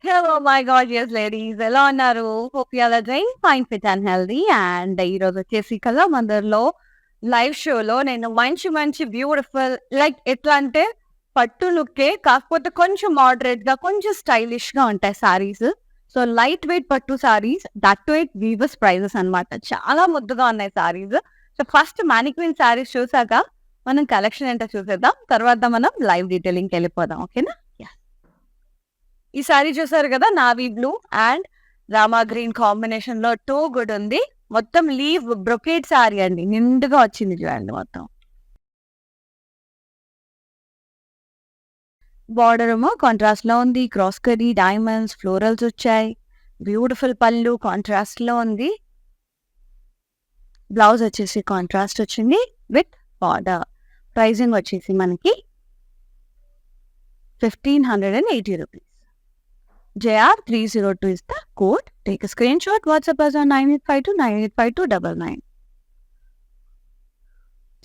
Hello, my gorgeous ladies. ఎలా ఉన్నారు? Hope you all are doing fine, fit and healthy. And ఈరోజు వచ్చేసి కళామందిర్‌లో live షోలో నేను మంచి మంచి బ్యూటిఫుల్ లైక్ ఎట్లా అంటే పట్టు లుక్కే కాకపోతే కొంచెం మోడరేట్‌గా, కొంచెం స్టైలిష్‌గా ఉంటాయి సారీస్. సో, లైట్ వెయిట్ పట్టు saris that too at weavers prices అన్నమాట. చాలా ముద్దుగా ఉన్నాయి saris. So, first mannequin saris చూసాక మనం కలెక్షన్ ఏంటో చూసేద్దాం. తర్వాత మనం లైవ్ డీటెయిలింగ్‌కెళ్ళిపోదాం. ఓకేనా? ఈ సారీ చూసారు కదా, navy blue and Rama green combination లో టూ గుడ్ ఉంది. మొత్తం లీవ్ బ్రొకేట్ సారీ అండి, నిండుగా వచ్చింది చూడండి. మొత్తం బార్డర్ ఏమో కాంట్రాస్ట్ లో ఉంది. క్రాస్ కరీ డైమండ్స్ ఫ్లోరల్స్ వచ్చాయి. బ్యూటిఫుల్ పళ్ళు కాంట్రాస్ట్ లో ఉంది. బ్లౌజ్ వచ్చేసి కాంట్రాస్ట్ వచ్చింది విత్ బార్డర్. ప్రైజింగ్ వచ్చేసి మనకి 1580 rupees. JR302 is the code. Take a screenshot, WhatsApp us on 9852985299.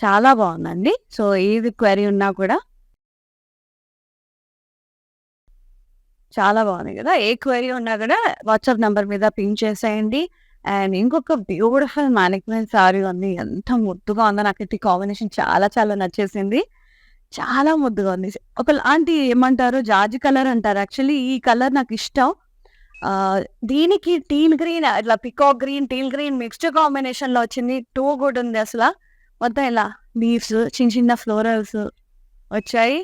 చాలా బాగుందండి. సో, ఏది క్వెరీ ఉన్నా కూడా చాలా బాగుంది కదా. ఏ క్వెరీ ఉన్నా కూడా వాట్సాప్ నంబర్ మీద పింక్ చేసేయండి. అండ్ ఇంకొక బ్యూటిఫుల్ మానిక్విన్ సారీ ఉంది. ఎంత ముద్దుగా ఉందో, నాకైతే ఈ కాంబినేషన్ చాలా చాలా నచ్చేసింది. చాలా ముద్దుగా ఉంది. ఒకలాంటి ఏమంటారు, జాజి కలర్ అంటారు. యాక్చువల్లీ ఈ కలర్ నాకు ఇష్టం. దీనికి టీల్ గ్రీన్, ఇట్లా peacock green, teal green mixed కాంబినేషన్‌లో వచ్చింది. టూ గుడ్ ఉంది అసల. మొత్తం ఇలా లీవ్స్, చిన్న చిన్న ఫ్లోరల్స్ వచ్చాయి.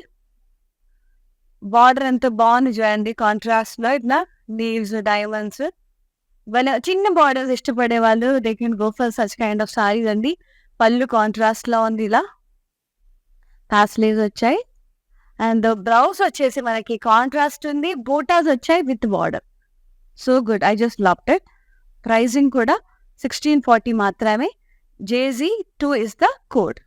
బార్డర్ ఎంత బాగుంది చూడండి, కాంట్రాస్ట్‌లో ఇట్లా లీవ్స్, డైమండ్స్. భలే చిన్న బార్డర్స్ ఇష్టపడే వాళ్ళు they can go for such kind of saris అండి. పళ్ళు కాంట్రాస్ట్‌లో ఉంది, ఇలా హాఫ్ స్లీవ్స్ వచ్చాయి. అండ్ బ్లౌజ్ వచ్చేసి మనకి కాంట్రాస్ట్ ఉంది. బూటాస్ వచ్చాయి with border. So good, I just loved it. Pricing కూడా 1640 మాత్రమే. JZ2 is the code.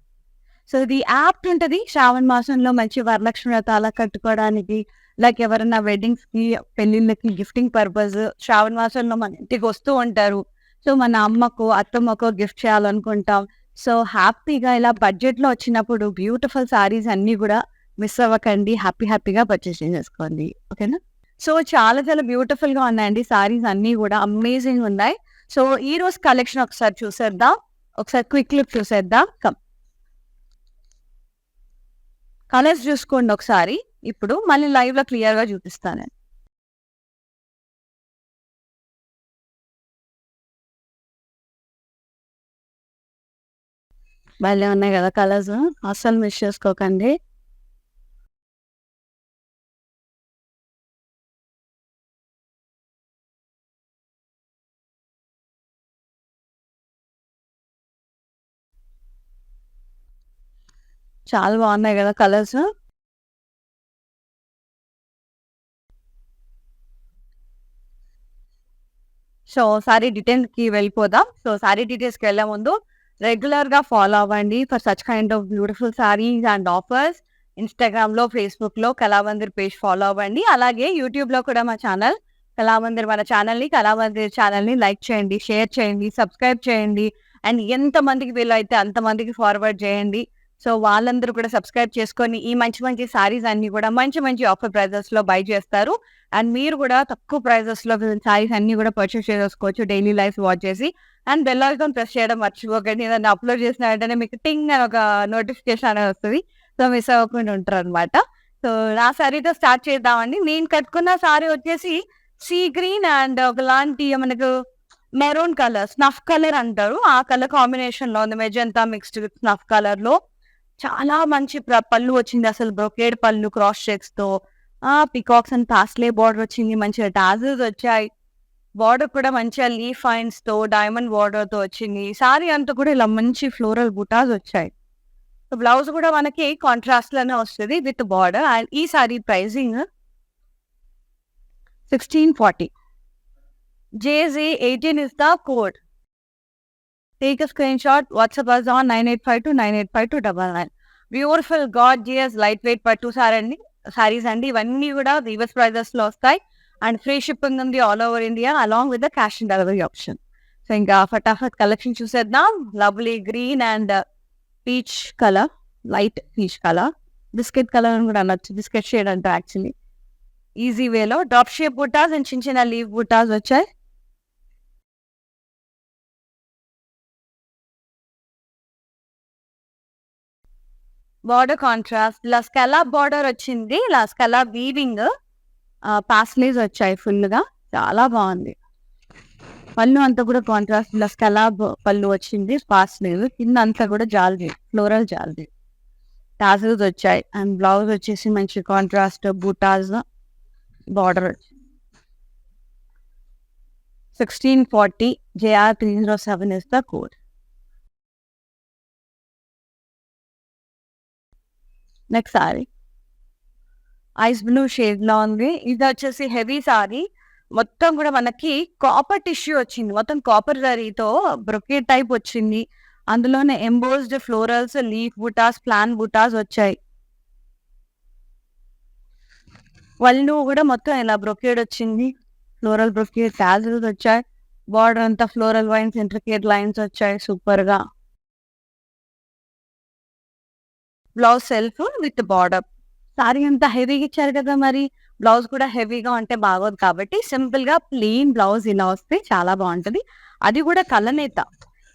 So, ఇది యాప్ట్ ఉంటుంది శ్రావణ మాసంలో మంచి వరలక్ష్మి వ్రతాల కట్టుకోవడానికి, లైక్ ఎవరైనా వెడ్డింగ్స్‌కి, పెళ్ళిళ్ళకి గిఫ్టింగ్ పర్పస్ శ్రావణ మాసంలో మన ఇంటికి వస్తూ ఉంటారు. సో, మన అమ్మకో, అత్తమ్మకో గిఫ్ట్ చేయాలనుకుంటాం. సో, హ్యాపీగా ఇలా బడ్జెట్‌లో వచ్చినప్పుడు బ్యూటిఫుల్ సారీస్ అన్నీ కూడా మిస్ అవ్వకండి. హ్యాపీగా పర్చేస్ చేసేసుకోండి. ఓకేనా? సో, చాలా చాలా బ్యూటిఫుల్‌గా ఉన్నాయండి సారీస్ అన్నీ కూడా అమేజింగ్ ఉన్నాయి. సో, ఈ రోజు కలెక్షన్ ఒకసారి చూసేద్దాం. ఒకసారి క్విక్ లుక్ చూసేద్దాం. కలర్స్ చూసుకోండి ఒకసారి. ఇప్పుడు మళ్ళీ లైవ్‌లో క్లియర్‌గా చూపిస్తాను. భలే ఉన్నాయి కదా కలర్స్. అస్సలు మిస్ చేసుకోకండి. చాలా బాగున్నాయి కదా కలర్స్. సో, సారీ డీటెయిల్స్‌కి వెళ్ళిపోదాం. సో, సారీ డీటెయిల్స్‌కి వెళ్ళే ముందు రెగ్యులర్‌గా ఫాలో అవ్వండి for such kind of beautiful saris and offers. ఇన్‌స్టాగ్రామ్‌లో, ఫేస్‌బుక్‌లో కళామందిర్ పేజ్ ఫాలో అవ్వండి. అలాగే యూట్యూబ్‌లో కూడా మా ఛానల్ కళామందిర్, మన కళామందిర్ ఛానల్‌ని లైక్ చేయండి, షేర్ చేయండి, సబ్స్క్రైబ్ చేయండి. అండ్ ఎంతమందికి వీలైతే అంతమందికి ఫార్వర్డ్ చేయండి. సో, వాళ్ళందరూ కూడా సబ్స్క్రైబ్ చేసుకొని ఈ మంచి మంచి సారీస్ అన్నీ కూడా మంచి మంచి ఆఫర్ ప్రైజెస్‌లో బై చేస్తారు. అండ్ మీరు కూడా తక్కువ ప్రైజెస్‌లో సారీస్ అన్నీ కూడా పర్చేస్ చేసేసుకోవచ్చు డైలీ లైఫ్ వాచ్ చేసి. అండ్ బెల్ ఐకాన్ ప్రెస్ చేయడం మర్చిపోకండి. ఏదైనా అప్‌లోడ్ చేసిన వెంటనే మీకు టింగ్ అని ఒక నోటిఫికేషన్ అనేది వస్తది. సో, మిస్ అవ్వకుండా ఉంటారనమాట. సో, నా సారీతో స్టార్ట్ చేద్దామండి. నేను కట్టుకున్న సారీ వచ్చేసి సీ గ్రీన్ అండ్ ఒకలాంటి మనకు మెరూన్ కలర్, స్నఫ్ కలర్ అంటారు. ఆ కలర్ కాంబినేషన్‌లో ఉంది. మెజంతా మిక్స్డ్ విత్ స్నఫ్ కలర్‌లో చాలా మంచి పళ్ళు వచ్చింది. అసలు బ్రొకేడ్ పళ్ళు క్రాస్ చెక్స్‌తో. పికాక్స్ అండ్ తాస్లే బార్డర్ వచ్చింది. మంచిగా టాజిల్స్ వచ్చాయి. బార్డర్ కూడా మంచిగా లీఫ్ ఫైన్స్‌తో, డైమండ్ బార్డర్‌తో వచ్చింది. సారీ అంతా కూడా ఇలా మంచి ఫ్లోరల్ బుటాస్ వచ్చాయి. సో, బ్లౌజ్ కూడా మనకి కాంట్రాస్ట్‌లోనే వస్తది విత్ బార్డర్. అండ్ ఈ sorry pricing 1640. JZ18 is the code. Take a screenshot, WhatsApp us on 9852985299. Beautiful gorgeous light weight పట్టు సారీస్ అండి. ఇవన్నీ కూడా వీవర్స్ ప్రైజెస్‌లో వస్తాయి. అండ్ ఫ్రీ షిప్పింగ్ ఉంది all over India along with the cash on delivery option. So, ఇంకా ఫటాఫట్ collection చూసేద్దాం. Lovely green and peach colour, light peach colour, biscuit colour అని కూడా అనొచ్చు. బిస్కెట్ షేడ్ అంటారు యాక్చువల్లీ. ఈజీ వేలో డ్రాప్ షేప్ బుటాస్ అండ్ చిన్న చిన్న లీవ్ బుటాస్ వచ్చాయి. బార్డర్ కాంట్రాస్ట్ ఇలా స్కలాప్ బార్డర్ వచ్చింది. ఇలా స్కలాప్ వీవింగ్ పాస్లీస్ వచ్చాయి ఫుల్ గా, చాలా బాగుంది. పళ్ళు అంతా కూడా కాంట్రాస్ట్ ఇలా స్కలాబ్ పళ్ళు వచ్చింది, పాస్లీస్ కింద అంతా కూడా జాల్రీ, ఫ్లోరల్ జాల్రీ టాజిల్స్ వచ్చాయి. అండ్ బ్లౌజ్ వచ్చేసి మంచి contrast buttas border 1640 JR 307 is the code. Next sorry ice blue shade లో ఉంది. ఇది వచ్చేసి హెవీ సారీ, మొత్తం కూడా మనకి కాపర్ టిష్యూ వచ్చింది, మొత్తం కాపర్ జరీతో బ్రొకేట్ టైప్ వచ్చింది. అందులోనే ఎంబోస్డ్ ఫ్లోరల్స్, లీఫ్ బుటాస్, ప్లాన్ బుటాస్ వచ్చాయి. వాళ్ళు కూడా మొత్తం ఇలా బ్రొకేడ్ వచ్చింది, ఫ్లోరల్ బ్రొకేడ్ టాజిల్స్ వచ్చాయి. బార్డర్ అంతా ఫ్లోరల్ లైన్స్, ఇంట్రికేట్ లైన్స్ వచ్చాయి సూపర్ గా. Blouse self with border. Sorry అంతా హెవీగా ఇచ్చారు కదా, మరి బ్లౌజ్ కూడా హెవీగా అంటే బాగోదు కాబట్టి సింపుల్ గా ప్లెయిన్ బ్లౌజ్ ఇలా వస్తే చాలా బాగుంటది. అది కూడా కలనేత.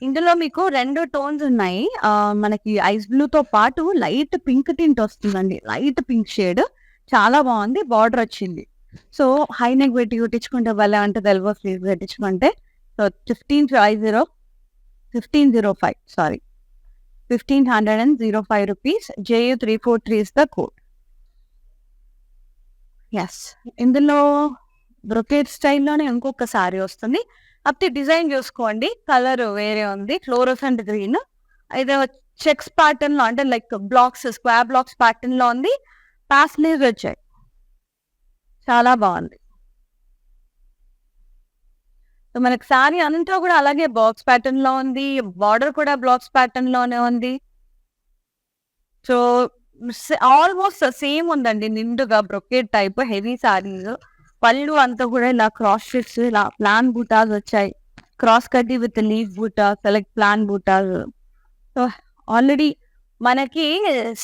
ఇందులో మీకు 2 టోన్స్ ఉన్నాయి. మనకి ఐస్ బ్లూ తో పాటు లైట్ పింక్ టింట్ వస్తుందండి, లైట్ పింక్ షేడ్, చాలా బాగుంది. బార్డర్ వచ్చింది. సో హై నెక్ పెట్టి కుట్టించుకుంటే భలే ఉంటుంది, ఎల్బో స్లీవ్ పెట్టించుకుంటే. So 1505 sorry 1505 rupees. JU 343 is the code. Yes, ఇందులో బ్రొకేట్ స్టైల్లోనే ఇంకొక సారీ వస్తుంది. అప్పుడు డిజైన్ చూసుకోండి, కలర్ వేరే ఉంది, ఫ్లోరోసెంట్ గ్రీన్. అయితే చెక్స్ ప్యాటర్న్ లో, అంటే like blocks, square blocks pattern లో ఉంది. పాస్లీవ్స్ వచ్చాయి, చాలా బాగుంది. సో మనకి సారీ అంతా కూడా అలాగే బాక్స్ ప్యాటర్న్ లో ఉంది, బార్డర్ కూడా బ్లాక్స్ ప్యాటర్న్ లోనే ఉంది. సో ఆల్మోస్ట్ సేమ్ ఉందండి, నిండుగా బ్రొకేట్ టైప్ హెవీ సారీస్. పళ్ళు అంతా కూడా ఇలా క్రాస్ స్టిచ్, ఇలా ప్లాన్ బూటాస్ వచ్చాయి, క్రాస్ కట్టి with leaf buttas, like plan buttas. So already మనకి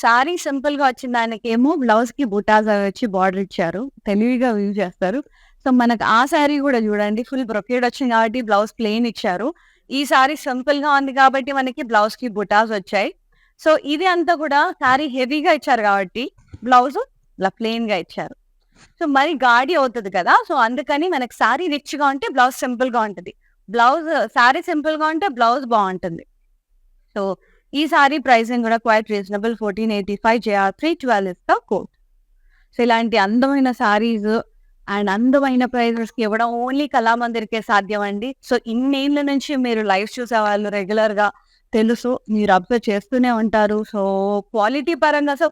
సారీ సింపుల్ గా వచ్చింది, ఆయనకేమో బ్లౌజ్ కి బూటాస్ వచ్చి బార్డర్ ఇచ్చారు, తెలివిగా యూజ్ చేస్తారు. సో మనకు ఆ సారీ కూడా చూడండి, ఫుల్ బ్రొకేట్ వచ్చింది కాబట్టి బ్లౌజ్ ప్లెయిన్ ఇచ్చారు. ఈ సారీ సింపుల్ గా ఉంది కాబట్టి మనకి బ్లౌజ్ కి బుటాస్ వచ్చాయి. సో ఇది అంతా కూడా సారీ హెవీగా ఇచ్చారు కాబట్టి బ్లౌజ్ ఇలా ప్లెయిన్ గా ఇచ్చారు. సో మరి గాడి అవుతుంది కదా, సో అందుకని మనకి సారీ రిచ్ గా ఉంటే బ్లౌజ్ సింపుల్ గా ఉంటుంది, బ్లౌజ్ సారీ సింపుల్ గా ఉంటే బ్లౌజ్ బాగుంటుంది. సో ఈ సారీ ప్రైసింగ్ కూడా quiet reasonable, 1485 JR 312 is the code. So ఇలాంటి అందమైన సారీస్ అండ్ అందమైన ప్రైజెస్ కి ఇవ్వడం ఓన్లీ కళామందిర్కే సాధ్యం అండి. సో ఇన్నేళ్ల నుంచి మీరు లైవ్ చూసేవాళ్ళు రెగ్యులర్ గా తెలుసు, మీరు అబ్జర్వ్ చేస్తూనే ఉంటారు. సో క్వాలిటీ పరంగా సో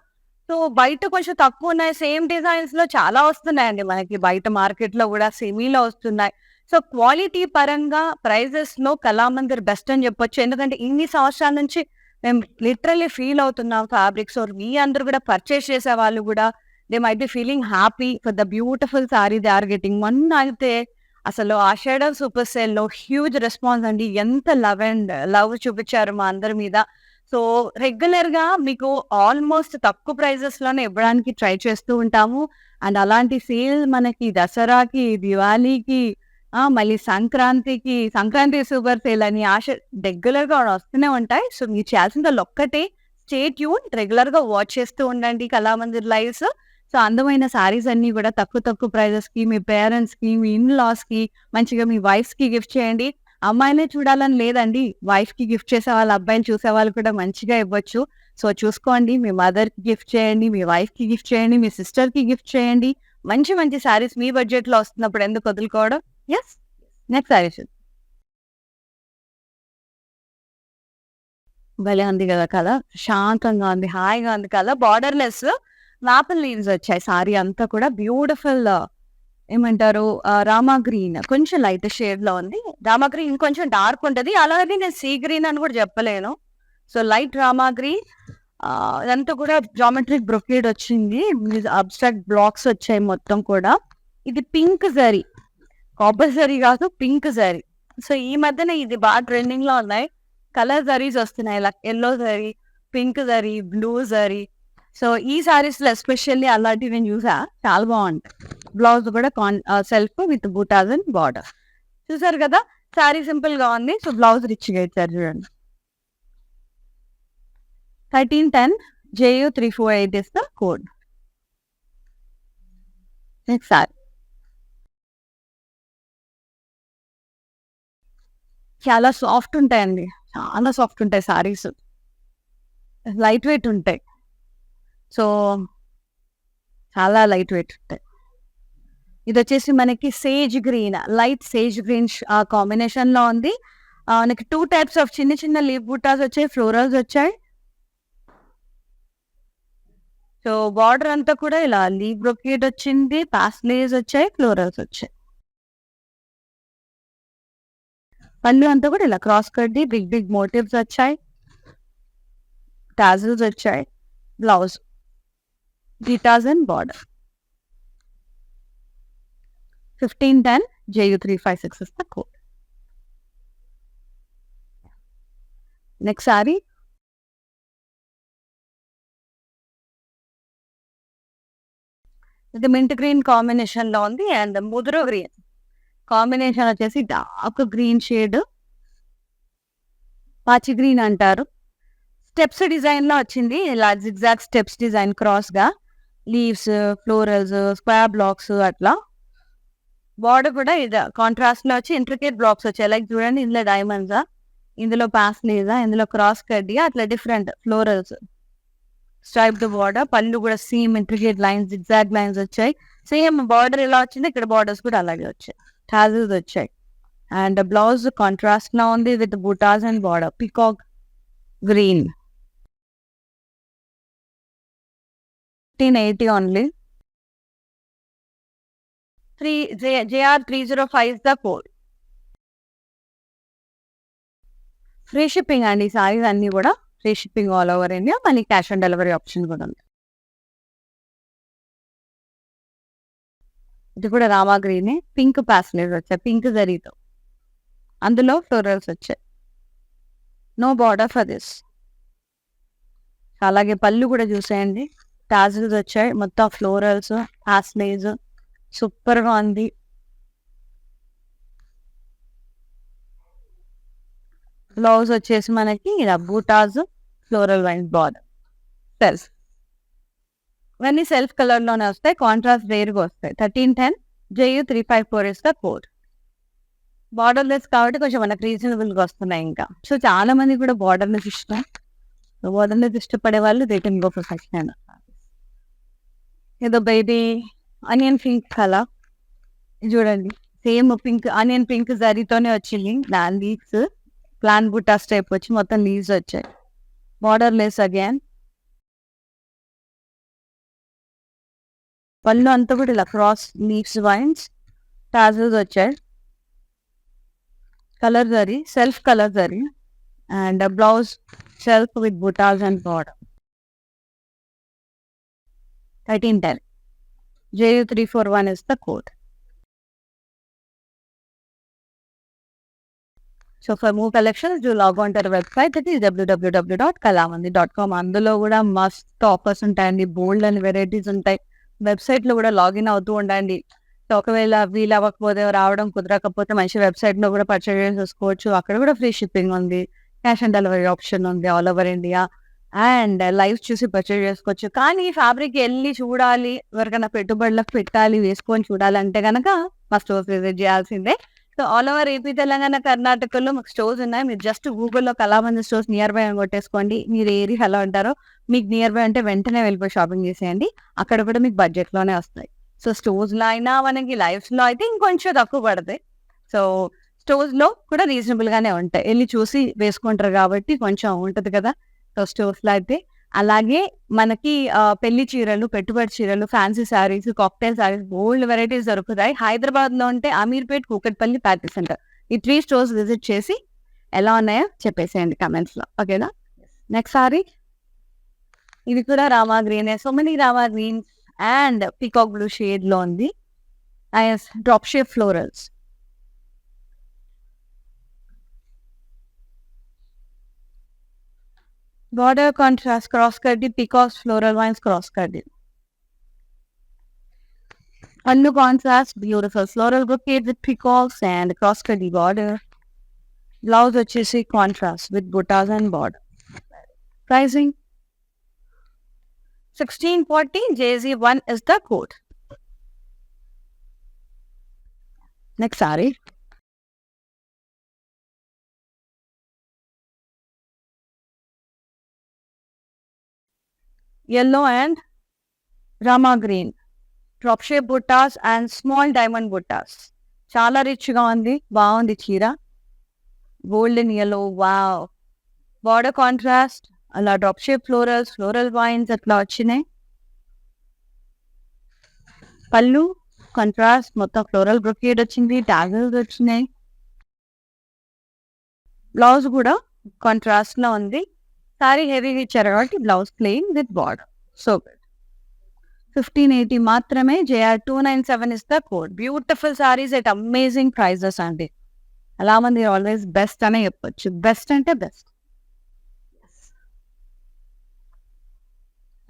సో బయట కొంచెం తక్కువ ఉన్నాయి, సేమ్ డిజైన్స్ లో చాలా వస్తున్నాయండి మనకి, బయట మార్కెట్ లో కూడా సెమీలో వస్తున్నాయి. సో క్వాలిటీ పరంగా ప్రైజెస్ లో కళామందిర్ బెస్ట్ అని చెప్పొచ్చు, ఎందుకంటే ఇన్ని సంవత్సరాల నుంచి మేము లిటరల్లీ ఫీల్ అవుతున్నాం ఫ్యాబ్రిక్స్. మీ అందరూ కూడా పర్చేస్ చేసే వాళ్ళు కూడా they might be feeling happy for the beautiful sari they are getting. మొన్న అయితే అసలు ఆషాఢ సూపర్ సేల్ లో హ్యూజ్ రెస్పాన్స్ అండి, ఎంత లవ్ చూపించారు మా అందరి మీద. సో రెగ్యులర్ గా మీకు ఆల్మోస్ట్ తక్కువ ప్రైజెస్ లోనే ఇవ్వడానికి ట్రై చేస్తూ ఉంటాము. అండ్ అలాంటి సేల్ మనకి దసరాకి, దివాళీకి, మళ్ళీ సంక్రాంతి సూపర్ సేల్ అని రెగ్యులర్ గా వస్తూనే ఉంటాయి. సో మీరు చేయాల్సింది ఒక్కటే, స్టే ట్యూన్, రెగ్యులర్ గా వాచ్ చేస్తూ ఉండండి కళామందిర్ లైవ్స్. సో అందమైన సారీస్ అన్ని కూడా తక్కువ ప్రైజెస్ కి మీ పేరెంట్స్ కి, మీ ఇన్ లాస్ కి, మంచిగా మీ వైఫ్స్ కి గిఫ్ట్ చేయండి. అమ్మాయిలే చూడాలని లేదండి, వైఫ్ కి గిఫ్ట్ చేసే వాళ్ళు, అబ్బాయిలు చూసే వాళ్ళు కూడా మంచిగా ఇవ్వచ్చు. సో చూసుకోండి, మీ మదర్ కి గిఫ్ట్ చేయండి, మీ వైఫ్ కి గిఫ్ట్ చేయండి, మీ సిస్టర్ కి గిఫ్ట్ చేయండి. మంచి సారీస్ మీ బడ్జెట్ లో వస్తున్నప్పుడు ఎందుకు వదులుకోవడం. ఎస్, నెక్స్ట్ సారీ భలే ఉంది కదా, కదా శాంతంగా ఉంది, హాయిగా ఉంది కదా. బార్డర్లెస్ మాపల్ లీవ్స్ వచ్చాయి, సారీ అంతా కూడా బ్యూటిఫుల్. ఏమంటారు, రామా గ్రీన్ కొంచెం లైట్ షేడ్ లో ఉంది. రామా గ్రీన్ కొంచెం డార్క్ ఉంటది, అలాగే నేను సీ గ్రీన్ అని కూడా చెప్పలేను. సో లైట్ రామా గ్రీన్, ఇదంతా కూడా జామెట్రిక్ బ్రొకేడ్ వచ్చింది, అబ్స్ట్రాక్ట్ బ్లాక్స్ వచ్చాయి మొత్తం కూడా. ఇది పింక్ జరీ, కాపర్ జరీ కాదు, పింక్ జరీ. సో ఈ మధ్యన ఇది బాగా ట్రెండింగ్ లో ఉన్నాయి, కలర్ జరీస్ వస్తున్నాయి, yellow zari, pink zari, blue zari. So ఈ సారీస్ లో ఎస్పెషల్లీ అలాంటివి నేను చూసా, చాలా బాగుంటాయి. బ్లౌజ్ కూడా self with buttas and border. చూసారు కదా, సారీ సింపుల్ గా ఉంది. సో బ్లౌజ్ రిచ్ గా ఇచ్చారు చూడండి. 1310 JU348 is the code. Next sari చాలా సాఫ్ట్ ఉంటాయండి, చాలా సాఫ్ట్ ఉంటాయి సారీస్, లైట్ వెయిట్ ఉంటాయి. సో చాలా లైట్ వెయిట్ ఉంటాయి. ఇది వచ్చేసి మనకి sage green, light sage green combination లో ఉంది. మనకి 2 టైప్స్ ఆఫ్ చిన్న చిన్న లీవ్ బూటాస్ వచ్చాయి, ఫ్లోరల్స్ వచ్చాయి. సో బార్డర్ అంతా కూడా ఇలా లీవ్ బ్రొకేట్ వచ్చింది, పాస్లేస్ వచ్చాయి, ఫ్లోరల్స్ వచ్చాయి. పళ్ళు అంతా కూడా ఇలా క్రాస్ కడ్డి బిగ్ బిగ్ మోటివ్స్ వచ్చాయి, టాజిల్స్ వచ్చాయి. Blouse betas and border. 1510 JU356 is the code. Next sari ఇది మింట్ గ్రీన్ కాంబినేషన్ లో ఉంది అండ్ ముదురు గ్రీన్ కాంబినేషన్ వచ్చేసి డార్క్ గ్రీన్ షేడ్, పాచి గ్రీన్ అంటారు. స్టెప్స్ డిజైన్ లో వచ్చింది, ఇలా జిగ్జాగ్ స్టెప్స్ డిజైన్ క్రాస్ గా, లీవ్స్, ఫ్లోరల్స్, స్క్వేర్ బ్లాక్స్ అట్లా. బార్డర్ కూడా ఇది కాంట్రాస్ట్ లో వచ్చి ఇంట్రికేట్ బ్లాక్స్ వచ్చాయి. లైక్ చూడండి, ఇందులో డైమండ్స్, ఇందులో పాస్లేజా, ఇందులో క్రాస్ కడ్డియా, అట్లా డిఫరెంట్ ఫ్లోరల్స్. స్ట్రైప్డ్ బార్డర్, పళ్ళు కూడా same intricate lines, zigzag lines వచ్చాయి. సేమ్ బార్డర్ ఎలా వచ్చింది, ఇక్కడ బార్డర్స్ కూడా అలాగే వచ్చాయి, టాజిల్స్ వచ్చాయి. అండ్ బ్లౌజ్ కాంట్రాస్ట్ లో ఉంది with buttas and border, peacock green. 1580 only. JR305 is the code. Free shipping అండి, సారీస్ అన్ని కూడా free shipping all over India. మళ్ళీ క్యాష్ ఆన్ డెలివరీ ఆప్షన్ కూడా ఉంది. ఇది కూడా రామా గ్రీన్, పింక్ ప్యాస్లేజ్ వచ్చాయి, పింక్ జరీతో, అందులో ఫ్లోరల్స్ వచ్చాయి. No border for this. అలాగే పళ్ళు కూడా చూసేయండి, టాజిల్స్ వచ్చాయి, మొత్తం ఫ్లోరల్స్, ప్యాస్లేజ్, సూపర్ గా ఉంది. బ్లౌజ్ వచ్చేసి మనకి ఇలా buttas, floral vines, border, self. ఇవన్నీ సెల్ఫ్ కలర్ లోనే వస్తాయి, కాంట్రాస్ట్ రేర్ గా వస్తాయి. 1310 JU354 is the code. Border less కాబట్టి కొంచెం మనకు రీజనబుల్ గా వస్తున్నాయి. ఇంకా సో చాలా మంది కూడా బార్డర్ లెస్ ఇష్టం. బార్డర్ లెస్ ఇష్టపడే వాళ్ళు they can go for such kind of saris. ఏదో బేబీ ఆనియన్ పింక్ కలర్ చూడండి, సేమ్ పింక్ ఆనియన్ పింక్ జరీతోనే వచ్చింది. లీవ్స్ ప్లాన్ బుటాస్ టైప్ వచ్చి మొత్తం లీవ్స్ వచ్చాయి. Borderless again. పళ్ళు అంతా కూడా ఇలా క్రాస్ లీవ్స్ వైన్స్, టాజిల్స్ వచ్చాయి. Colour zari, self colour zari. And blouse self with buttas and border. 1310 JU341 is the code. So for more collections, do log on to our website, that is www.kalamandi.com. అందులో కూడా మస్త్ offers ఉంటాయండి, బోల్డ్ అని varieties ఉంటాయి. Website లో కూడా login అవుతూ ఉండండి. సో ఒకవేళ వీలు అవ్వకపోతే, రావడం కుదరకపోతే మంచి వెబ్సైట్ లో కూడా పర్చేజ్ చేసుకోవచ్చు. అక్కడ కూడా ఫ్రీ షిప్పింగ్ ఉంది, క్యాష్ ఆన్ డెలివరీ ఆప్షన్ ఉంది all over India. And live చూసి పర్చేజ్ చేసుకోవచ్చు. కానీ ఫ్యాబ్రిక్ వెళ్ళి చూడాలి, ఎవరికైనా పెట్టుబడులకు పెట్టాలి, వేసుకొని చూడాలంటే కనుక మా స్టోర్స్ విజిట్ చేయాల్సిందే. So all over AP, Telangana, కర్ణాటకలో మాకు స్టోర్స్ ఉన్నాయి. మీరు జస్ట్ గూగుల్లో కళామంది స్టోర్స్ నియర్ బై అని కొట్టేసుకోండి. మీరు ఏరియా ఎలా ఉంటారో మీకు నియర్ బై అంటే వెంటనే వెళ్ళిపోయి షాపింగ్ చేసేయండి. అక్కడ కూడా మీకు బడ్జెట్ లోనే వస్తాయి. సో స్టోర్స్ లో అయినా మనకి లైవ్స్ లో అయితే ఇంకొంచెం తక్కువ పడతాయి. సో స్టోర్స్ లో కూడా రీజనబుల్ గానే ఉంటాయి, వెళ్ళి చూసి వేసుకుంటారు కాబట్టి కొంచెం ఉంటది కదా. సో స్టోర్స్ లో అయితే అలాగే మనకి పెళ్లి చీరలు, పెట్టుబడి చీరలు, ఫ్యాన్సీ శారీస్, కాక్టైల్ శారీస్, బోల్డ్ వెరైటీస్ దొరుకుతాయి. హైదరాబాద్ లో ఉంటే అమీర్పేట్, కూకట్పల్లి, ప్యాటీ సెంటర్, ఈ 3 స్టోర్స్ విజిట్ చేసి ఎలా ఉన్నాయో చెప్పేసేయండి కమెంట్స్ లో, ఓకేనా. నెక్స్ట్ సారీ ఇది కూడా Rama green, so many Rama green and peacock blue shade లో ఉంది. Drop shape florals. Border contrast cross cutty, peacocks, floral vines cross cutty. Pallu contrast, beautiful floral brocade with peacocks and cross cutty border. Blouse వచ్చేసి contrast with buttas and border. Pricing 1640, JZ1 is the code. Next saree. Yellow and Rama green. Drop shape buttas and small diamond buttas. చాలా రిచ్గా ఉంది, బాగుంది చీర. Golden yellow, wow. Border contrast, అలా drop shape florals, floral vines అట్లా వచ్చినాయి. పళ్ళు contrast, మొత్తం ఫ్లోరల్ బ్రొకేడ్ వచ్చింది, టాజల్స్ వచ్చినాయి. బ్లౌజ్ కూడా కాంట్రాస్ట్ లో ఉంది. సారీ హెవీగా ఇచ్చారు కాబట్టి blouse plain with border. So good. 1580 మాత్రమే. JR297 is the code. Beautiful saris at amazing prices అండి. అలా మంది ఆల్వేస్ బెస్ట్ అనే చెప్పొచ్చు. బెస్ట్ అంటే బెస్ట్.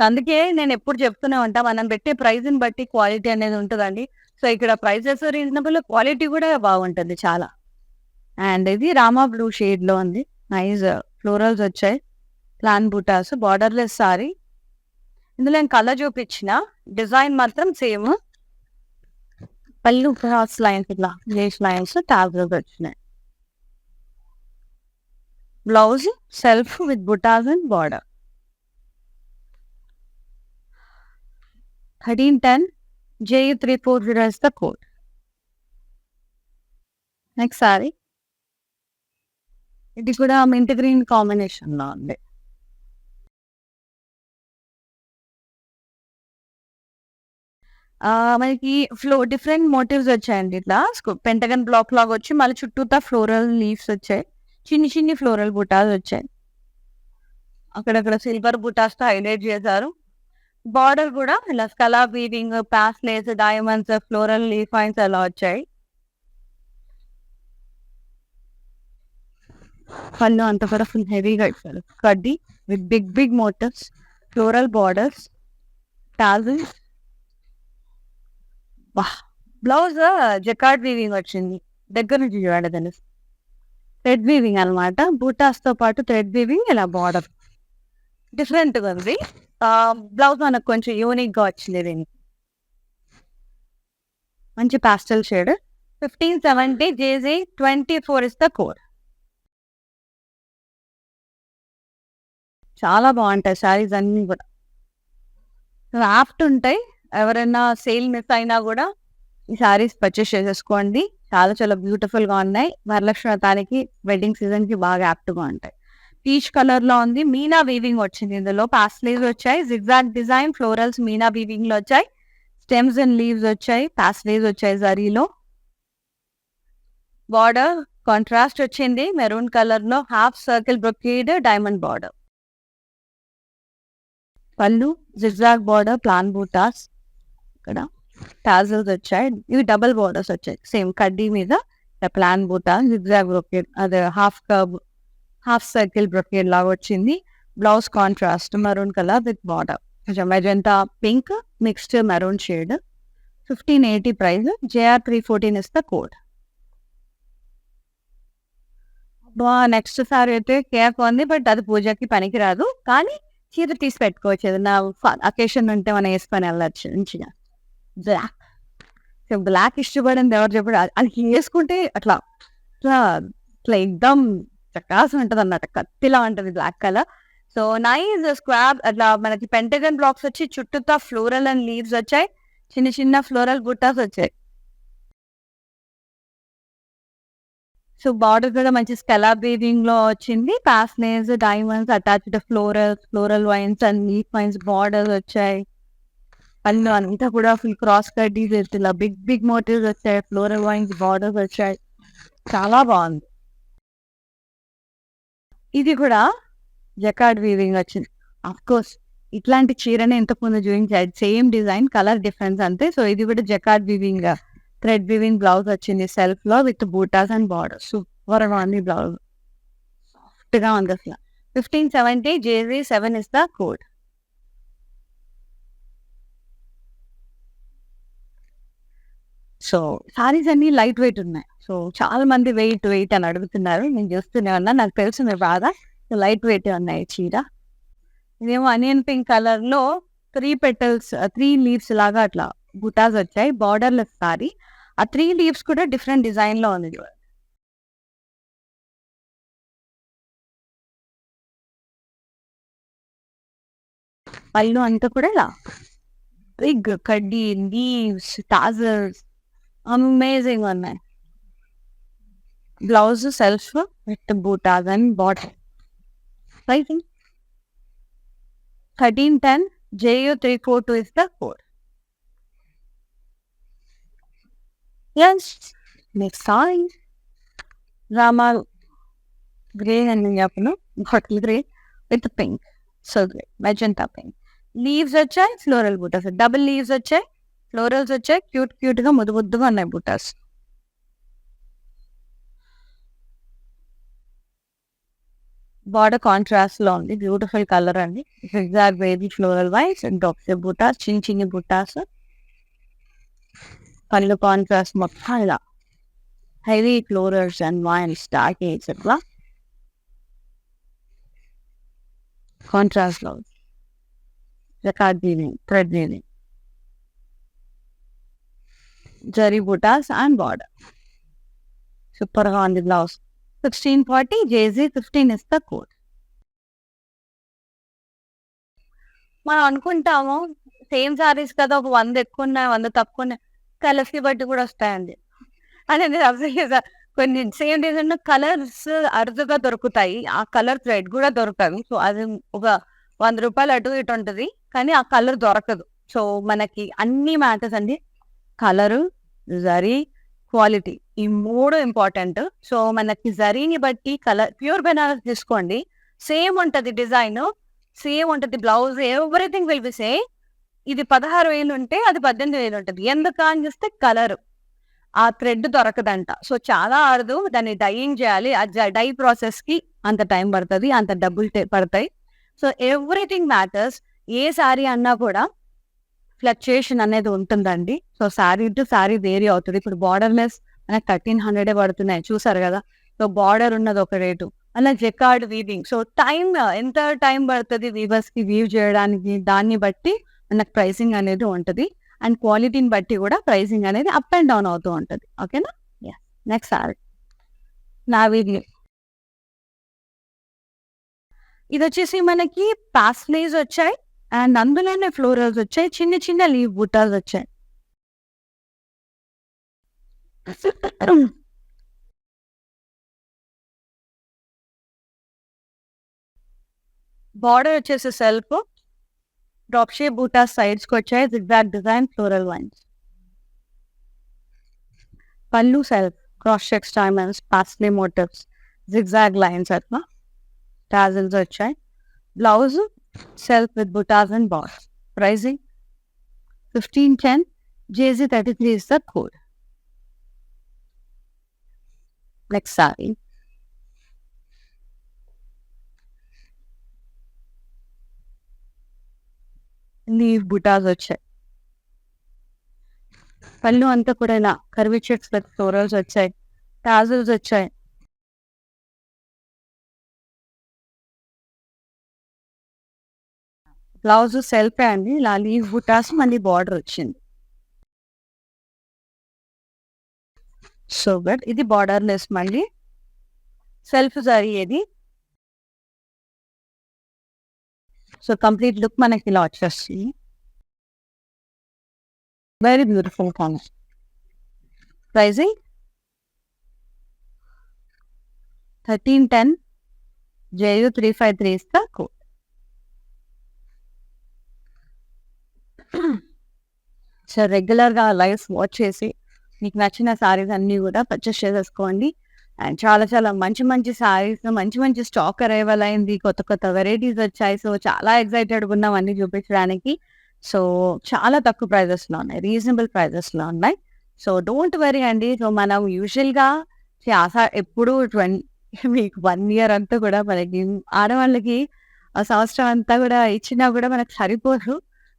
అందుకే నేను ఎప్పుడు చెప్తూనే ఉంటా, మనం పెట్టే ప్రైజ్ని బట్టి క్వాలిటీ అనేది ఉంటుందండి. సో ఇక్కడ ప్రైజెస్ రీజనబుల్, క్వాలిటీ కూడా బాగుంటుంది చాలా. అండ్ ఇది రామా బ్లూ షేడ్ లో ఉంది. నైస్ ఫ్లోరల్స్ వచ్చాయి, ప్లాన్ బూటాస్, బార్డర్లెస్ సారీ. ఇందులో నేను కలర్ చూపించిన, డిజైన్ మాత్రం సేమ్. పళ్ళు క్రాస్ లైన్స్, ఇట్లా లేస్ లైన్స్, టాజల్స్ వచ్చినాయి. Blouse self with buttas and border. 1310, JU340 is the code. Next sari. ఇది కూడా మింట్ గ్రీన్ కాంబినేషన్ లో ఉంది. మనకి డిఫరెంట్ మోటివ్స్ వచ్చాయండి. ఇట్లా పెంటగన్ బ్లాక్ లాగా వచ్చి మళ్ళీ చుట్టూతా ఫ్లోరల్ లీవ్స్ వచ్చాయి, చిన్ని చిన్ని ఫ్లోరల్ బుటాస్ వచ్చాయి. అక్కడక్కడ సిల్వర్ బుటాస్ తో హైలైట్ చేశారు. బార్డర్ కూడా ఇలా స్కలా weaving, paisleys, diamonds, floral leaf lines అలా వచ్చాయి. పళ్ళు అంతా కూడా ఫుల్ హెవీగా ఇచ్చారు. కడ్డీ with big big motifs, floral borders, tassels. Blouse jacquard weaving వచ్చింది. దగ్గర నుంచి చూడదండి, థ్రెడ్ వీవింగ్ అనమాట. బూటాస్ తో పాటు థ్రెడ్ వీవింగ్, ఇలా బార్డర్ డిఫరెంట్ గా ఉంది. బ్లౌజ్ మనకు కొంచెం యూనిక్ గా వచ్చింది. దీనికి మంచి pastel shade. 1570, JZ24 is the code. చాలా బాగుంటాయి శారీస్ అన్ని కూడా, ఆఫ్ట్ ఉంటాయి. ఎవరైనా సేల్ మిస్ అయినా కూడా ఈ శారీస్ పర్చేస్ చేసేసుకోండి. చాలా చాలా బ్యూటిఫుల్ గా ఉన్నాయి. వరలక్ష్మి వ్రతానికి, వెడ్డింగ్ సీజన్ కి బాగా యాప్ట్ గా ఉంటాయి. పీచ్ కలర్ లో ఉంది. మీనా వీవింగ్ వచ్చింది. ఇందులో పాస్లేస్ వచ్చాయి, zigzag design, florals Meena weaving లో వచ్చాయి, స్టెమ్స్ అండ్ లీవ్స్ వచ్చాయి, పాస్లేస్ వచ్చాయి జరీలో. బార్డర్ కాంట్రాస్ట్ వచ్చింది, మెరూన్ కలర్ లో half circle brocade diamond border. పళ్ళు జిగ్జాగ్ బార్డర్, ప్లాన్ బూటాస్, ఇక్కడ టాజల్స్ వచ్చాయి. ఇవి డబుల్ బార్డర్స్ వచ్చాయి, సేమ్ కడ్డీ మీద ప్లాన్ బూటాస్, జిగ్జాగ్ బ్రొకేడ్, అదే half curve, half circle brocade లాగా వచ్చింది. Blouse contrast maroon colour with border, కొంచెం magenta pink mixed maroon shade. 1580 price. JR314 is the code. Next sari అయితే కేక్ ఉంది, బట్ అది పూజకి పనికి రాదు. కానీ చీర తీసి పెట్టుకోవచ్చు, ఏదైనా అకేషన్ ఉంటే మనం వేసుకొని వెళ్ళచ్చు మంచిగా. బ్లాక్, బ్లాక్ ఇష్టపడింది ఎవరు చెప్పాడు, అది వేసుకుంటే అట్లా ఇట్లా ఇట్లా ఎగ్దమ్ చక్కాసం ఉంటుంది అన్నమాట, కత్తిలా ఉంటుంది బ్లాక్ కలర్. సో నైస్ స్క్వాబ్, అట్లా మనకి పెంటగన్ బ్లాక్స్ వచ్చి చుట్టూతా ఫ్లోరల్ అండ్ లీవ్స్ వచ్చాయి, చిన్న చిన్న ఫ్లోరల్ బుట్టాస్ వచ్చాయి. సో బార్డర్ కూడా మంచి స్కెలాప్ వీవింగ్ లో వచ్చింది. Paisleys, diamonds, attached floral vines and leaf wines borders వచ్చాయి. పళ్ళు అంతా కూడా ఫుల్ క్రాస్ కడ్డీస్, ఇలా బిగ్ బిగ్ మోటివ్స్ వచ్చాయి, ఫ్లోరల్ వైన్స్ బార్డర్స్ వచ్చాయి. చాలా బాగుంది. ఇది కూడా జకార్డ్ వీవింగ్ వచ్చింది. అఫ్ కోర్స్ ఇట్లాంటి చీరనే ఇంతకు ముందు చూపించారు, సేమ్ డిజైన్, కలర్ డిఫరెన్స్ అంతే. సో ఇది కూడా jacquard weaving, thread weaving blouse వచ్చింది సెల్ఫ్ లో with buttas and border. Super గా ఉంది బ్లౌజ్, సాఫ్ట్ గా ఉంది అసలు. 1570 JZ7 is the code. So saris అన్ని లైట్ వెయిట్ ఉన్నాయి. సో చాలా మంది వెయిట్ అని అడుగుతున్నారు. నేను చూస్తూనే ఉన్నా, నాకు తెలుసు మీ బాధ. లైట్ వెయిట్ ఉన్నాయి చీర. ఇదేమో అనియన్ పింక్ కలర్ లో 3 పెటల్స్ 3 లీవ్స్ లాగా అట్లా బుటాస్ వచ్చాయి. Borderless sorry. ఆ 3 లీవ్స్ కూడా డిఫరెంట్ డిజైన్ లో ఉంది. పళ్ళు అంతా కూడా ఇలా బిగ్ కడ్డీ లీవ్స్ టాజర్స్ అమేజింగ్ ఉన్నాయి. Blouse self with buttas and bottom. Pricing 1310 JU342 is the code. Yes, next saree Rama grey and bottle grey with pink. So great, magenta pink. Leaves వచ్చాయి, ఫ్లోరల్ బూటాస్. డబుల్ లీవ్స్ వచ్చాయి, florals వచ్చాయి. Cute గా ముద్దుగా ఉన్నాయి buttas. Border contrast లో ఉంది, beautiful colour అండి. Exact baby floral wise and doctor buttas, చిన్ని బూటాస్. పళ్ళు కాంట్రాస్ట్ మొత్తం ఇలా heavy florals and wines dark ఎట్లా కాంట్రాస్ట్ లో jacquard weaving, thread weaving, zari buttas and border. Super గా ఉంది blouse. 1640 JZ15 is the code. మనం అనుకుంటాము సేమ్ సారీస్ కదా, ఒక 100 ఎక్కువ ఉన్నాయి 100 తక్కువ ఉన్నాయి, కలర్స్ ని బట్టి కూడా వస్తాయండి అని నేను అబ్జర్వ్ చేసా. కొన్ని సేమ్ డిజైన్ కలర్స్ అరుదుగా దొరుకుతాయి, ఆ కలర్ థ్రెడ్ కూడా దొరకదు. సో అది ఒక 100 రూపాయలు అటు ఇటు ఉంటుంది, కానీ ఆ కలర్ దొరకదు. సో మనకి అన్ని మ్యాటర్స్ అండి, కలరు, జరీ, క్వాలిటీ, ఈ 3 ఇంపార్టెంట్. సో మనకి జరీని బట్టి కలర్, ప్యూర్ బెనారస్ తీసుకోండి, సేమ్ ఉంటది డిజైన్, సేమ్ ఉంటది blouse, everything will be same. ఇది 16,000 ఉంటే అది 18,000 ఉంటుంది. ఎందుకు అని చూస్తే కలర్, ఆ థ్రెడ్ దొరకదంట. సో చాలా అరుదు, దాన్ని డైయింగ్ చేయాలి. ఆ డై ప్రాసెస్ కి అంత టైం పడుతుంది, అంత డబ్బులు పడతాయి. So everything matters. ఏ శారీ అన్నా కూడా ఫ్లక్చుయేషన్ అనేది ఉంటుందండి. So sari to sari vary అవుతుంది. ఇప్పుడు బార్డర్లెస్ మనకి 1300 పడుతున్నాయి, చూసారు కదా. సో బార్డర్ ఉన్నది ఒక రేటు, అలా జెకార్డ్ వీవింగ్. సో టైం, ఎంత టైం పడుతుంది వీవర్స్ కి వీవ్ చేయడానికి, దాన్ని బట్టి మనకు ప్రైసింగ్ అనేది ఉంటుంది. అండ్ క్వాలిటీని బట్టి కూడా ప్రైసింగ్ అనేది అప్ అండ్ డౌన్ అవుతూ ఉంటుంది. ఓకేనా? Next sorry navy blue. ఇది వచ్చేసి మనకి పాస్లేస్ వచ్చాయి అండ్ అందులోనే ఫ్లోరల్స్ వచ్చాయి, చిన్న లీవ్ బుట్టాస్ వచ్చాయి. బార్డర్ వచ్చేసి సెల్ఫ్, డ్రాప్ షేప్ బూటాస్ సైడ్స్ కి వచ్చాయి, జిగ్జాగ్ డిజైన్, ఫ్లోరల్ వైన్స్. పళ్ళు self, cross checks, diamonds, paisley motifs, zigzag lines అట్లా టాజిల్స్ వచ్చాయి. Blouse self with buttas and balls. Pricing 1510 JZ33 is the code. Next saree leaf బుటాస్ వచ్చాయి. పళ్ళు అంతా కూడా ఇలా కర్వీ చెక్స్ విత్ ఫ్లోరల్స్ వచ్చాయి, tassels వచ్చాయి. బ్లౌజ్ సెల్ఫ్ అండి, ఇలా లీవ్ బుటాస్ మళ్ళీ బార్డర్ వచ్చింది. So good. ఇది బార్డర్ లెస్, మళ్ళీ సెల్ఫ్ జరీ ఇది. సో కంప్లీట్ లుక్ మనకి ఇలా వచ్చేస్తుంది. Very beautiful colour. Pricing 1310 JU353 is the code. So regular గా లైవ్స్ వాచ్ చేసి మీకు నచ్చిన సారీస్ అన్ని కూడా పర్చేస్ చేసేసుకోండి. అండ్ చాలా మంచి సారీస్, మంచి స్టాక్ అరైవల్ అయింది, కొత్త వెరైటీస్ వచ్చాయి. సో చాలా ఎక్సైటెడ్ ఉన్నాం అన్ని చూపించడానికి. సో చాలా తక్కువ ప్రైజెస్ లో ఉన్నాయి, రీజనబుల్ ప్రైజెస్ లో ఉన్నాయి. సో డోంట్ వరీ అండి. సో మనం యూజువల్ గా ఎప్పుడు మీకు 1 ఇయర్ అంతా కూడా మనకి ఆడవాళ్ళకి ఆ సంవత్సరం అంతా కూడా ఇచ్చినా కూడా మనకు సరిపోదు.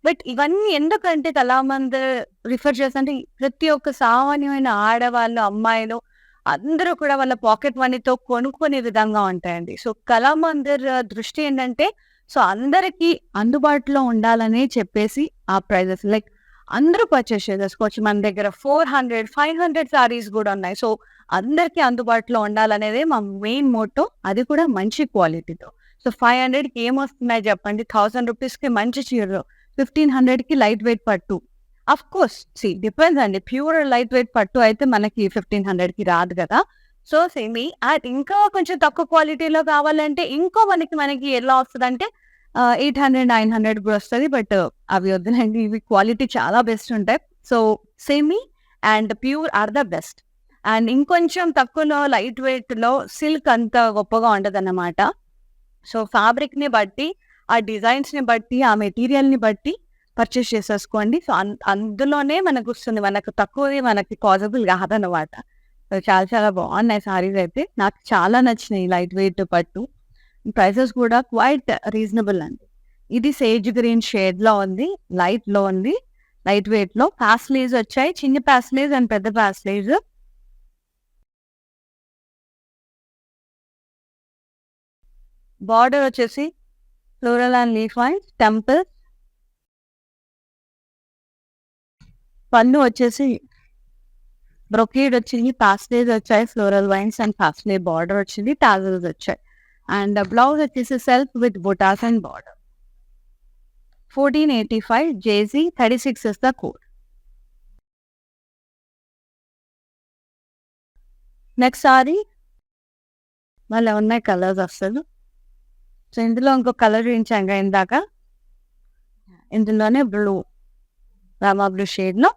బట్ ఇవన్నీ ఎందుకంటే కళామందిర్ రిఫర్ చేస్తంటే ప్రతి ఒక్క సామాన్యమైన ఆడవాళ్ళు, అమ్మాయిలు అందరూ కూడా వాళ్ళ పాకెట్ మనీతో కొనుక్కునే విధంగా ఉంటాయండి. సో, కళామందిర్ దృష్టి ఏంటంటే సో, అందరికీ అందుబాటులో ఉండాలనే చెప్పేసి ఆ ప్రైజెస్ లైక్ అందరూ పర్చేస్ చేసేసుకోవచ్చు. మన దగ్గర 400, 500 సారీస్ గూడా ఉన్నాయి. సో, అందరికీ అందుబాటులో ఉండాలనేదే మా మెయిన్ మోటో. అది కూడా మంచి క్వాలిటీతో. సో, 500కి ఏమొస్తున్నాయి చెప్పండి? 1000 రూపీస్‌కి మంచి చీరలు, 1500కి లైట్ వెయిట్ పట్టు. అఫ్‌కోర్స్ డిపెండ్స్ అండి. ప్యూర్ లైట్ వెయిట్ పట్టు అయితే మనకి 1500కి రాదు గదా! సో, సెమీ ఇంకా కొంచెం తక్కువ క్వాలిటీలో కావాలంటే ఇంకో మనకి ఎలా వస్తదంటే 800, 900 కూడా వస్తది. బట్ అవి వద్దులేండి. ఇవి క్వాలిటీ చాలా బెస్ట్ ఉంటాయి. So, semi and pure are the best. And ఇంకొంచెం తక్కువలో లైట్ వెయిట్‌లో సిల్క్ అంత గొప్పగా ఉండదన్నమాట. సో, ఫ్యాబ్రిక్‌ని బట్టి, ఆ డిజైన్స్‌ని బట్టి, ఆ మెటీరియల్‌ని బట్టి పర్చేస్ చేసేసుకోండి. సో, అందులోనే మనకొస్తుంది. మనకు తక్కువది మనకి పాసిబుల్ కాదన్నమాట. సో, చాలా చాలా బాగున్నాయి సారీస్ అయితే. నాకు చాలా నచ్చినాయి లైట్ వెయిట్ పట్టు. ప్రైసెస్ కూడా క్వైట్ రీజనబుల్ అండి. ఇది సేజ్ గ్రీన్ షేడ్‌లో ఉంది. లైట్‌లో ఉంది. లైట్ వెయిట్‌లో పాస్లీవ్స్ వచ్చాయి. చిన్న పాస్లీవ్స్ అండ్ పెద్ద పాస్లీవ్స్. బార్డర్ వచ్చేసి floral and leaf vines, temple. పళ్ళు వచ్చేసి బ్రొకేడ్ వచ్చింది. పాస్లీవ్స్ వచ్చాయి. Floral vines and paisley border వచ్చింది. టాజల్స్ వచ్చాయి. అండ్ బ్లౌజ్ వచ్చేసి self with buttas and border. 1485 JC 36 is the code. Next sari మళ్ళీ ఉన్నాయి కలర్స్ అసలు. సో, ఇందులో ఇంకో కలర్ చూయించాంగా ఇందాక. ఇందులోనే బ్లూ, రామా బ్లూ షేడ్‌లో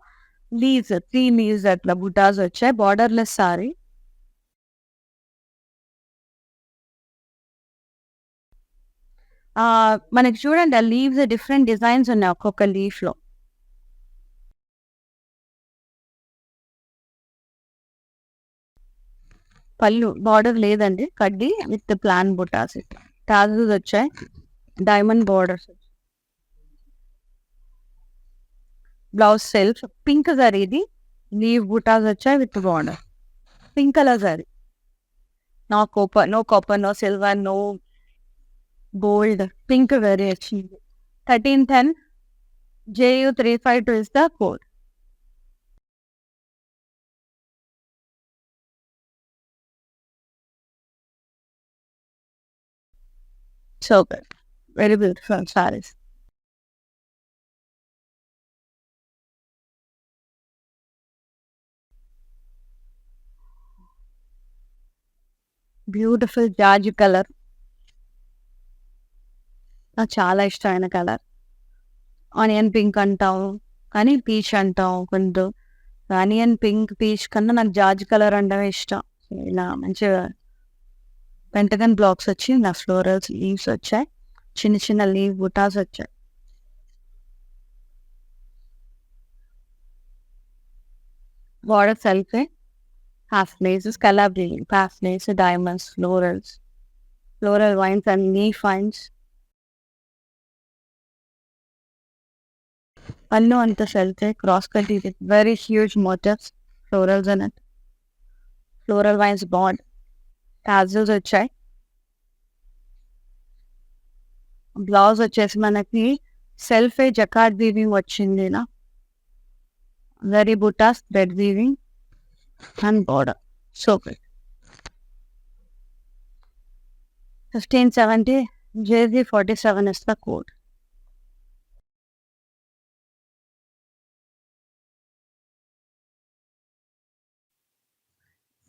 లీవ్స్ 3 లీవ్స్ అట్లా బుటాస్ వచ్చాయి. Borderless sorry. మనకి చూడండి ఆ లీవ్స్ డిఫరెంట్ డిజైన్స్ ఉన్నాయి ఒక్కొక్క లీఫ్‌లో. పళ్ళు బార్డర్ లేదండి. కడ్డీ విత్ ప్లాన్ బుటాస్. టాజల్స్ వచ్చాయి. Diamond borders. Blouse self pink జరీది. లీవ్ బుటాస్ వచ్చాయి with border. Pink colour zari. No copper, no silver, no gold. Pink zari వచ్చింది. 1310 JU352 is the code. So good. Very beautiful sarees. Beautiful George colour. నాకు చాలా ఇష్టమైన colour. Onion pink అంటాం, కానీ peach అంటాం కొందరు. ఆనియన్ పింక్, పీచ్ కన్నా నాకు జార్జ్ కలర్ అంటమే ఇష్టం. ఇలా మంచిగా పెంటగన్ బ్లాక్స్ వచ్చి నా ఫ్లోరల్స్ లీవ్స్ వచ్చాయి. చిన్న చిన్న లీవ్ బుటాస్ వచ్చాయి. బార్డర్ సెల్ఫే. Half laces, colour breeding, half lace, diamonds, florals, floral vines and leaf vines. పళ్ళు అంతా సెల్ఫే. Cross cut with very huge motifs, florals in it. Floral vines band. Tassels వచ్చాయి. బ్లౌజ్ వచ్చేసి మనకి సెల్ఫే జకార్డ్ వీవింగ్ వచ్చింది. Very buttas, thread weaving and border. So good. 1570 JZ47 is the code.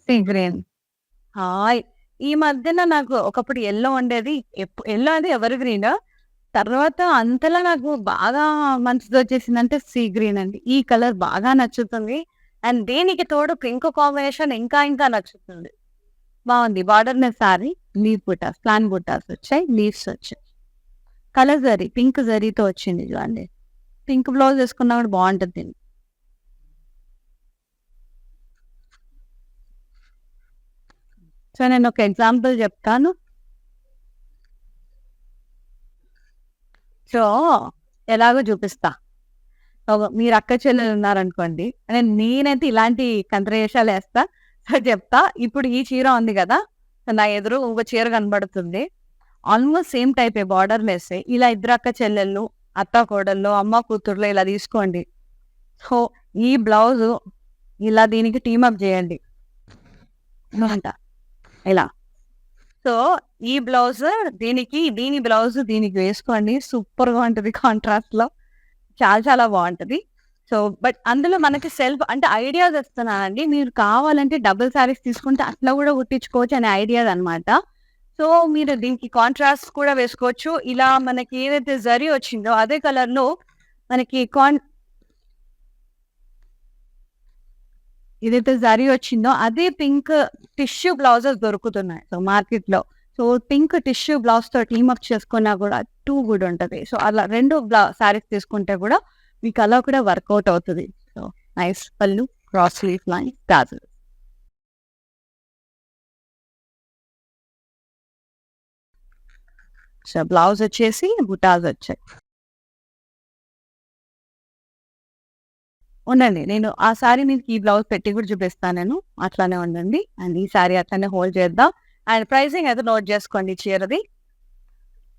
Sea green. Hi! ఈ మధ్యన నాకు ఒకప్పుడు యెల్లో ఉండేది. యెల్లో అది ఎవర్ గ్రీన్. తర్వాత అంతలా నాకు బాగా మంచిదొచ్చేసిందంటే సీ గ్రీన్ అండి. ఈ కలర్ బాగా నచ్చుతుంది. అండ్ దీనికి తోడు పింక్ కాంబినేషన్ ఇంకా ఇంకా నచ్చుతుంది. బావుంది. బార్డర్‌లెస్ సారీ, లీఫ్ బుటాస్, ప్లాన్ బుటాస్ వచ్చాయి. లీవ్స్ వచ్చాయి. కలర్ జరీ, పింక్ జరీతో వచ్చింది చూడండి. పింక్ బ్లౌజ్ వేసుకున్నా కూడా బావుంటది దీనికి. సో నేను ఒక ఎగ్జాంపుల్ చెప్తాను. సో ఎలాగో చూపిస్తా. మీరు అక్క చెల్లెలు ఉన్నారనుకోండి, నేనైతే ఇలాంటి కంత్రవేషాలు వేస్తా. సో చెప్తా. ఇప్పుడు ఈ చీర ఉంది కదా, నా ఎదురు ఇంకో చీర కనబడుతుంది. ఆల్మోస్ట్ సేమ్ టైపే బార్డర్‌లెస్సే. ఇలా ఇద్దరు అక్క చెల్లెళ్ళు, అత్త కోడళ్ళు, అమ్మ కూతుర్లు ఇలా తీసుకోండి. సో ఈ బ్లౌజు ఇలా దీనికి టీమ్ అప్ చేయండి. అంట ఇలా. సో ఈ బ్లౌజ్ దీనికి, దీని బ్లౌజ్ దీనికి వేసుకోండి. సూపర్‌గా ఉంటది కాంట్రాస్ట్‌లో. చాలా చాలా బావుంటది. సో బట్ అందులో మనకి సెల్ఫ్ అంటే ఐడియాస్ ఇస్తున్నానండి. మీరు కావాలంటే డబుల్ సారీస్ తీసుకుంటే అట్లా కూడా కుట్టించుకోవచ్చు అనే ఐడియాస్ అనమాట. సో మీరు దీనికి కాంట్రాస్ట్ కూడా వేసుకోవచ్చు. ఇలా మనకి ఏదైతే జరీ వచ్చిందో అదే కలర్‌లో మనకి ఏదైతే జరీ వచ్చిందో అదే పింక్ టిష్యూ బ్లౌజెస్ దొరుకుతున్నాయి సో మార్కెట్‌లో. సో పింక్ టిష్యూ బ్లౌజ్‌తో టీమ్ అప్ చేసుకున్నా కూడా టూ గుడ్ ఉంటది. సో అలా 2 సారీస్ తీసుకుంటే కూడా మీకు అలా కూడా వర్కౌట్ అవుతది. సో నైస్ పళ్ళు, cross leaf line, tassel. So blouse వచ్చేసి బుటాస్ వచ్చాయి. ఉండండి. నేను ఆ సారీ మీకు ఈ బ్లౌజ్ పెట్టి కూడా చూపిస్తాను నేను. అట్లానే ఉండండి. అండ్ ఈ సారీ అట్లనే హోల్డ్ చేద్దాం. అండ్ ప్రైసింగ్ అయితే నోట్ చేసుకోండి చీరది.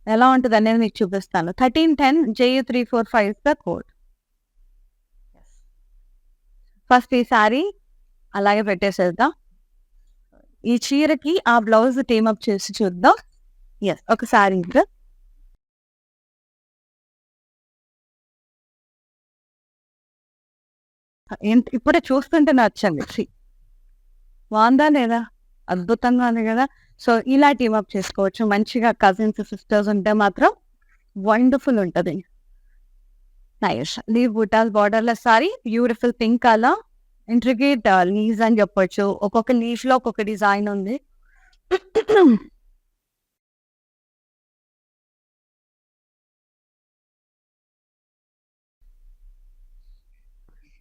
ఎలా ఉంటదనేది మీకు చూపిస్తాను. 1310 JU345 ద కోడ్. ఫస్ట్ ఈ సారీ అలాగే పెట్టేసేద్దాం. ఈ చీరకి ఆ బ్లౌజ్ టీమ్ అప్ చేసి చూద్దాం. యెస్. ఒక సారీ ఇంకా. ఇప్పుడే చూస్తుంటే నచ్చింది. బావుందా లేదా? అద్భుతంగా ఉంది గదా! సో ఇలా టీమ్ అప్ చేసుకోవచ్చు. మంచిగా కజిన్స్, సిస్టర్స్ ఉంటే మాత్రం వండర్‌ఫుల్ ఉంటది. Nice. Leave buttas borderless sorry, beautiful pink colour, intricate leaves అని చెప్పొచ్చు. ఒక్కొక్క లీఫ్‌లో ఒక్కొక్క డిజైన్ ఉంది.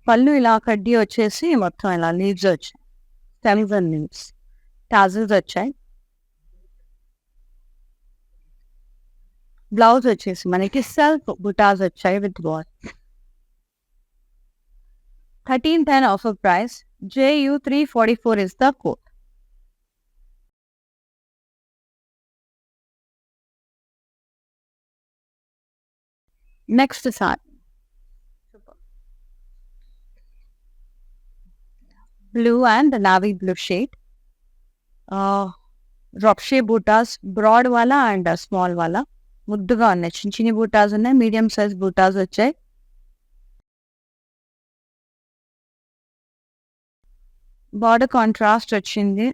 పళ్ళు ఇలా కడ్డీ వచ్చేసి మొత్తం ఇలా లీవ్స్ వచ్చాయి. Stems and leaves. టాజిల్స్ వచ్చాయి. బ్లౌజ్ వచ్చేసి మనకి సెల్ఫ్ బుటాస్ వచ్చాయి with ball. 1310 offer price. JU344 is the code. Next saree. Blue and navy blue shade. Drop shape buttas, broad వాలా అండ్ స్మాల్ వాలా ముద్దుగా ఉన్నాయి. చిన్న చిన్న బూటాస్ ఉన్నాయి, మీడియం సైజ్ బూటాస్ వచ్చాయి. బార్డర్ కాంట్రాస్ట్ వచ్చింది.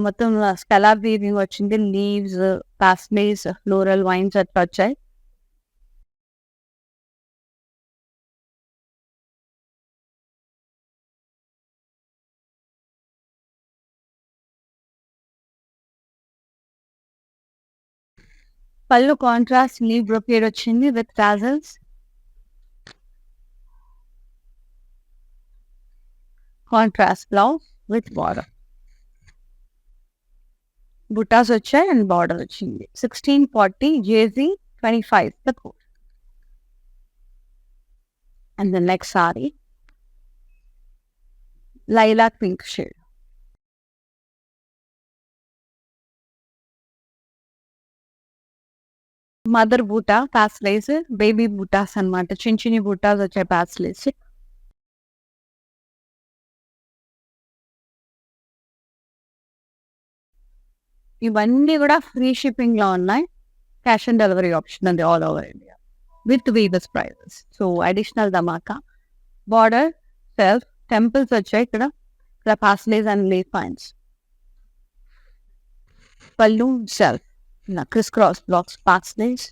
మొత్తం స్కలాప్ వీవింగ్ వచ్చింది. లీవ్స్, పాస్లేస్, ఫ్లోరల్ వైన్స్ అట్లా వచ్చాయి. పళ్ళు కాంట్రాస్ట్ లీవ్ బ్రొకేడ్ వచ్చింది with tassels. Contrast blouse with border. Buttas వచ్చాయి అండ్ బార్డర్ వచ్చింది. 1640 JZ25 the code. And the next saree, lilac pink shade. Mother బూటా ప్యాస్లేస్, బేబీ బూటాస్ అనమాట. చిన్న చిన్ని బూటాస్ వచ్చాయి ప్యాస్లేస్. ఇవన్నీ కూడా ఫ్రీ షిప్పింగ్ లో ఉన్నాయి. క్యాష్ ఆన్ డెలివరీ ఆప్షన్ ఉంది all over India with weavers prices. So additional ధమాకా. బార్డర్ సెల్ఫ్ టెంపుల్స్ వచ్చాయి ఇక్కడ. ఇక్కడ పాస్లేస్ అండ్ లీఫ్ ఫైన్స్. పళ్ళు self criss cross blocks paisleys,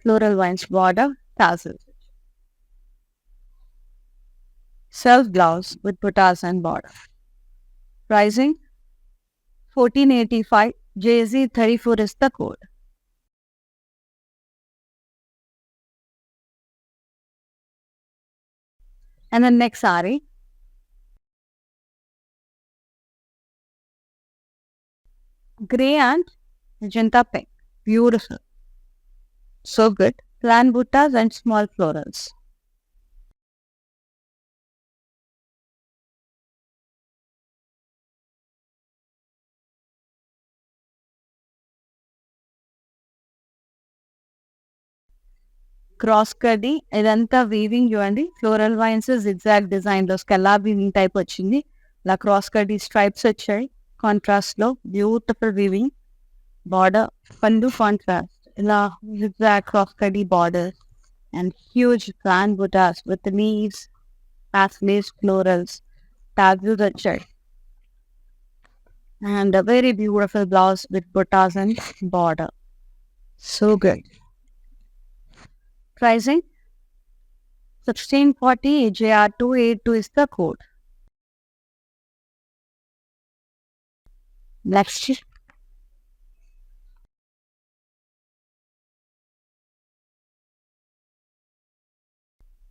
floral vines border, tassels. Self blouse with buttas and border. Pricing 1485. JZ34 is the code. And the next saree, Grey and magenta pink. Beautiful. So good. Plan buttas and small florals. Cross కడ్డీ ఇదంతా weaving చూడండి, floral wines zigzag design లో స్కెల్లా weaving type వచ్చింది. ఇలా cross కడ్డీ stripes వచ్చాయి contrast లో. Beautiful weaving border, పళ్ళు కాంట్రాస్ట్, ఇలా జిగ్జాగ్ క్రాస్ కడ్డీ border and huge plain butas with leaves, paisleys, florals, tassels వచ్చాయి. And a very beautiful blouse with buttas and border. So good. Pricing 1640 JR282 is the code. Next,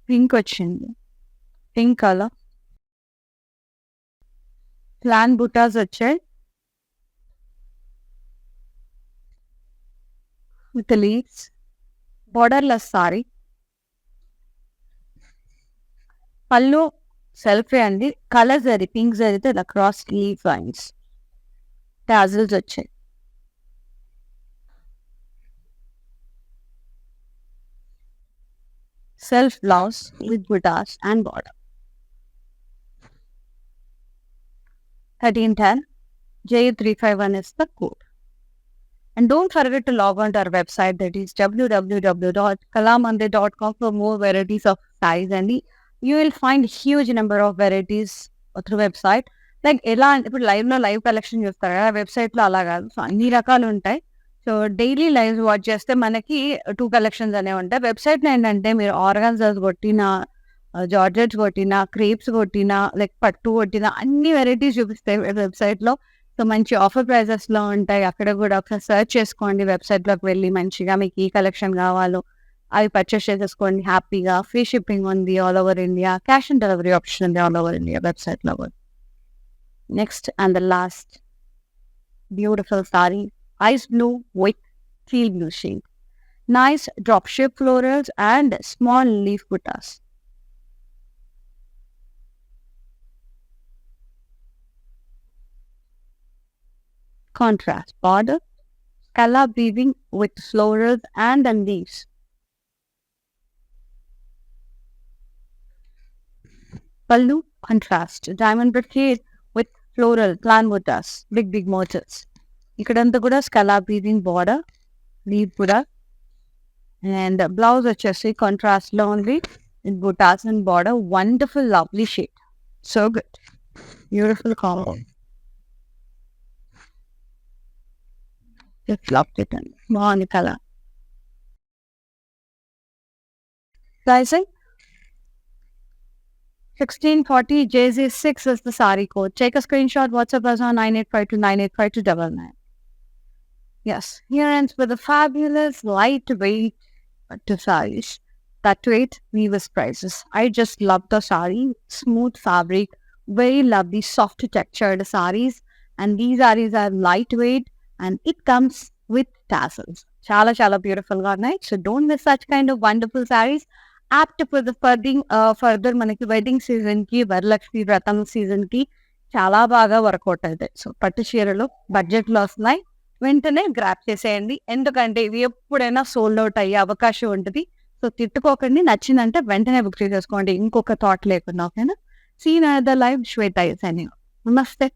pink వచ్చింది, pink colour, plain butas వచ్చాయి with leaves, borderless saree. పళ్ళు selfie అండి, colour zari, pink జరీతో ఇలా cross leaf lines, tassels వచ్చాయి. Self blouse with buttas and border. 1310 J351 is the code. And don't forget to log on to our website, that is www.kalamandir.com, for more varieties of sarees. And you will find huge number of varieties through website. Like ఎలా అంటే ఇప్పుడు live collection చూస్తారు కదా, website లో అలా కాదు. So అన్ని రకాలు ఉంటాయి. సో డైలీ లైవ్ వాచ్ చేస్తే మనకి 2 కలెక్షన్స్ అనేవి ఉంటాయి. వెబ్సైట్ లో ఏంటంటే మీరు ఆర్గాన్జాస్ కొట్టిన, జార్జెట్స్ కొట్టిన, క్రేప్స్ కొట్టిన, లైక్ పట్టు కొట్టిన అన్ని వెరైటీస్ చూపిస్తాయి వెబ్సైట్ లో. సో మంచి ఆఫర్ ప్రైజెస్ లో ఉంటాయి. అక్కడ కూడా ఒకసారి సర్చ్ చేసుకోండి వెబ్సైట్ లోకి వెళ్ళి, మంచిగా మీకు ఈ కలెక్షన్ కావాలో అవి పర్చేస్ చేసేసుకోండి హ్యాపీగా. ఫ్రీ షిప్పింగ్ ఉంది all over India, cash on delivery option ఉంది ఆల్ ఓవర్ ఇండియా వెబ్సైట్ లో కూడా. Next and the last beautiful sari, ice blue with teal blue shade, nice drop shape florals and small leaf butas. Contrast border, scallop weaving with florals and the leaves. Pallu contrast, diamond brocade with floral plan buttas, big motifs. Ikkadanta kuda scallop weaving border, leaf kuda, and blouse vachesi contrast lo only with buttas and border. Wonderful, lovely shade. So good, beautiful color. Just loved it and బాగుంది colour. Pricing 1640 JZ6 is the saree code. Take a screenshot, WhatsApp us on 9852985299. Yes, here ends with a fabulous lightweight to sarees. That weight weavers prices. I just love the saree, smooth fabric, very lovely soft textured sarees, and these sarees are lightweight and it comes with tassels. Chala chala beautiful ga unnai. So don't miss such kind of wonderful sarees. Apt for the further manaki wedding season ki, Varalakshmi Vratam season ki చాలా బాగా work out అవుతాయి. So పట్టు చీరలు budget లో వస్తున్నాయి, వెంటనే grab చేసేయండి. ఎందుకంటే ఇవి ఎప్పుడైనా సోల్డ్ అవుట్ అయ్యే అవకాశం ఉంటుంది. సో తిట్టుకోకండి, నచ్చిందంటే వెంటనే బుక్ చేసేసుకోండి, ఇంకొక థాట్ లేకుండా. ఓకేనా? Seen the live Shweta signing. నమస్తే.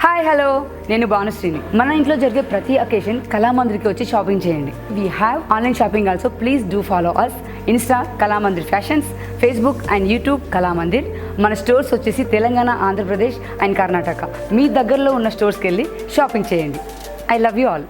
హాయ్ హలో, నేను భానుశ్రీని. మన ఇంట్లో జరిగే ప్రతి అకేషన్ కళామందిర్కి వచ్చి షాపింగ్ చేయండి. We have online shopping also. Please do follow us Insta Kalamandir fashions, Facebook and YouTube Kalamandir. మన స్టోర్స్ వచ్చేసి తెలంగాణ, ఆంధ్రప్రదేశ్ అండ్ కర్ణాటక. మీ దగ్గరలో ఉన్న స్టోర్స్కి వెళ్ళి షాపింగ్ చేయండి. I love you all.